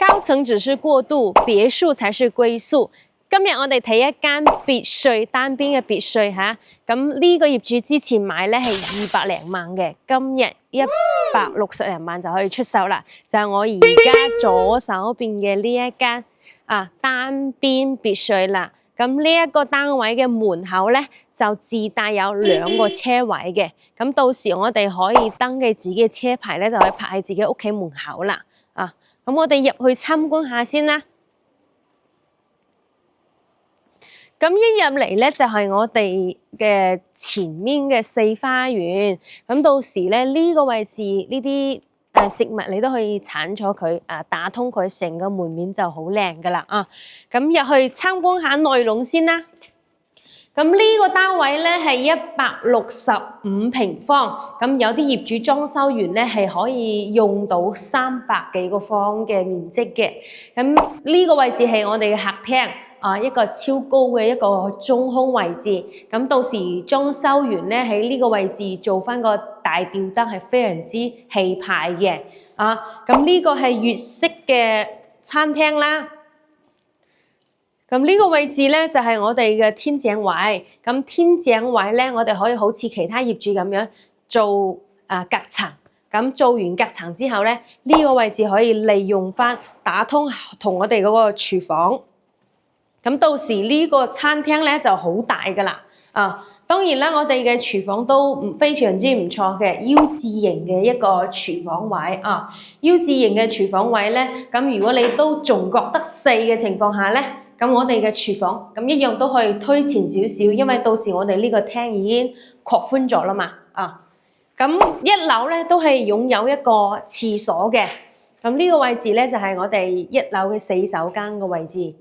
高層只是過渡，別墅才是歸宿。今日我哋睇一間別墅，單邊嘅別墅嚇。咁呢個業主之前買咧係200零萬嘅，今日160零萬就可以出售啦。就係我而家左手邊嘅呢一間單邊別墅啦。咁呢一個單位嘅門口咧就自帶有2個車位嘅。咁到時我哋可以登記自己嘅車牌咧，就可以泊喺自己屋企門口啦。咁我哋入去參觀下先啦。咁一入嚟咧就係我哋嘅前面嘅4花園。咁到時咧呢個位置呢啲植物你都可以剷咗佢打通佢，成個門面就好靚噶啦咁入去參觀下內籠先啦。咁呢個單位咧係165平方，咁有啲業主裝修完咧係可以用到300幾個方嘅面積嘅。咁呢個位置係我哋嘅客廳，一個超高嘅一個中空位置。咁到時裝修完咧喺呢個位置做翻個大吊燈係非常之氣派嘅。咁呢個係粵式嘅餐廳啦。咁呢個位置咧就係我哋嘅天井位。咁天井位咧，我哋可以好似其他業主咁樣做隔層。咁做完隔層之後咧，呢個位置可以利用翻打通同我哋嗰個廚房。咁到時呢個餐廳咧就好大噶啦。當然啦，我哋嘅廚房都非常之唔錯嘅，U字型嘅一個廚房位U字型嘅廚房位咧，咁如果你都仲覺得細嘅情況下咧，咁我哋嘅廚房咁一樣都可以推前少少，因為到時我哋呢個廳已經擴寬咗啦嘛。咁一樓咧都係擁有一個廁所嘅。咁呢個位置咧就係我哋1樓嘅洗手間嘅位置。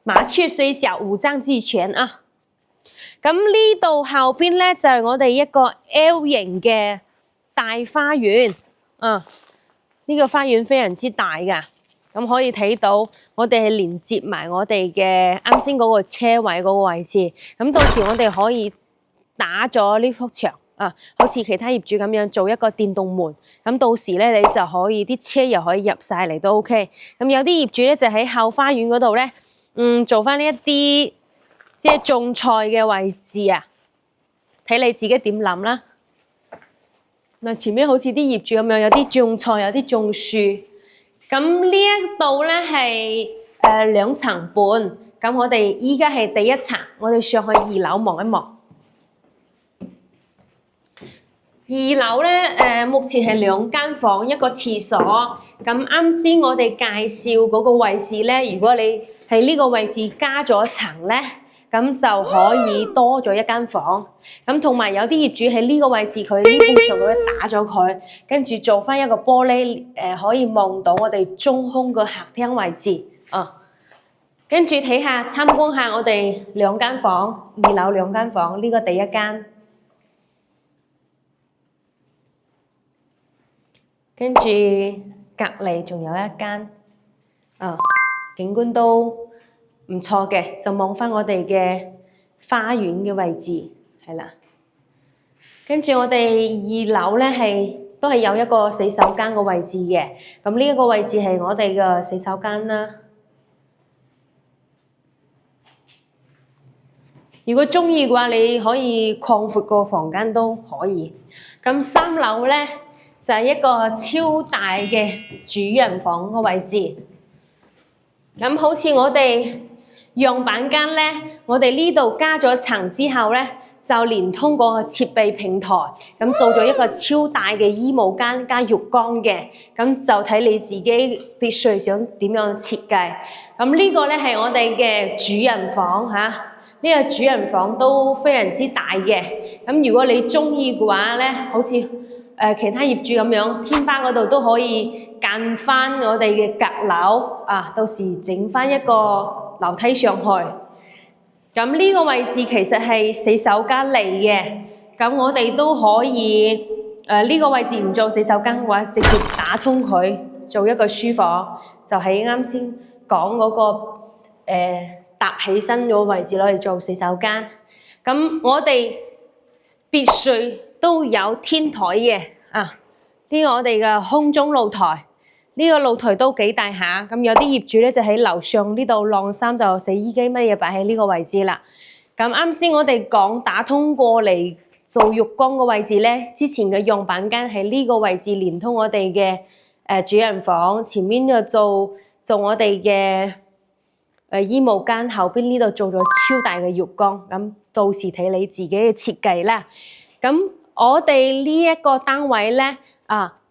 麻雀雖小，五臟俱全咁呢度後邊咧就係我哋一個 L 型嘅大花園。呢個花園非常之大噶，咁可以睇到我哋係連接埋我哋嘅啱先嗰個車位嗰個位置。咁到時我哋可以打咗呢幅牆好似其他業主咁樣做一個電動門。咁到時咧你就可以啲車又可以入晒嚟都 OK。咁有啲業主咧就喺後花園嗰度咧，做翻呢一啲即係種菜嘅位置睇你自己點諗啦。前面好似啲業主咁樣，有啲種菜，有啲種樹。咁呢一度咧係2層半。咁我哋依家係第1層，我哋上去2樓望一望。2樓咧目前係2間房，一個廁所。咁啱先我哋介紹嗰個位置咧，如果你喺呢個位置加咗層咧，咁就可以多咗1間房。咁同埋有啲業主喺呢個位置，佢基本上會打咗佢，跟住做翻一個玻璃，可以望到我哋中空個客廳位置。跟住睇下參觀下我哋2間房，2樓2間房，呢個第1間。跟住隔離仲有1間，景觀都唔錯嘅，就望翻我哋嘅花園嘅位置，係啦。跟住我哋2樓咧都係有一個洗手間嘅位置嘅。咁呢一個位置係我哋嘅洗手間啦。如果鍾意嘅話，你可以擴闊個房間都可以。咁3樓咧就係一個超大嘅主人房嘅位置。咁好似我哋樣板間咧，我哋呢度加咗層之後咧，就連通個設備平台，咁做咗一個超大嘅衣帽間加浴缸嘅。咁就睇你自己別墅想點樣設計。咁呢個咧係我哋嘅主人房呢個主人房都非常之大嘅。咁如果你鍾意嘅話咧，好似其他業主咁樣，天花嗰度都可以間翻我哋嘅閣樓到時整翻一個樓梯上去。咁呢個位置其實係洗手間嚟嘅。咁我哋都可以呢個位置唔做洗手間嘅話，直接打通佢做一個書房，就喺啱先講嗰個搭起身嗰個位置攞嚟做洗手間。咁我哋別墅都有天台嘅呢個我哋嘅空中露台，呢個露台都幾大下。咁有啲業主咧就喺樓上呢度晾衫，就洗衣機乜嘢擺喺呢個位置啦。咁啱先我哋講打通過嚟做浴缸嘅位置咧，之前嘅樣板間喺呢個位置連通我哋嘅主人房，前面就做我哋嘅衣帽間，後邊呢度做咗超大嘅浴缸。咁到時睇你自己嘅設計啦。咁我哋呢一個單位咧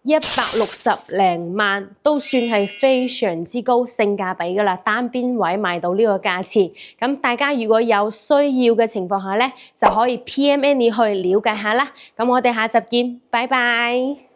160零萬都算係非常之高性價比噶啦，單邊位賣到呢個價錢。咁大家如果有需要嘅情況下咧，就可以 PM 你去了解下啦。咁我哋下集見，拜拜。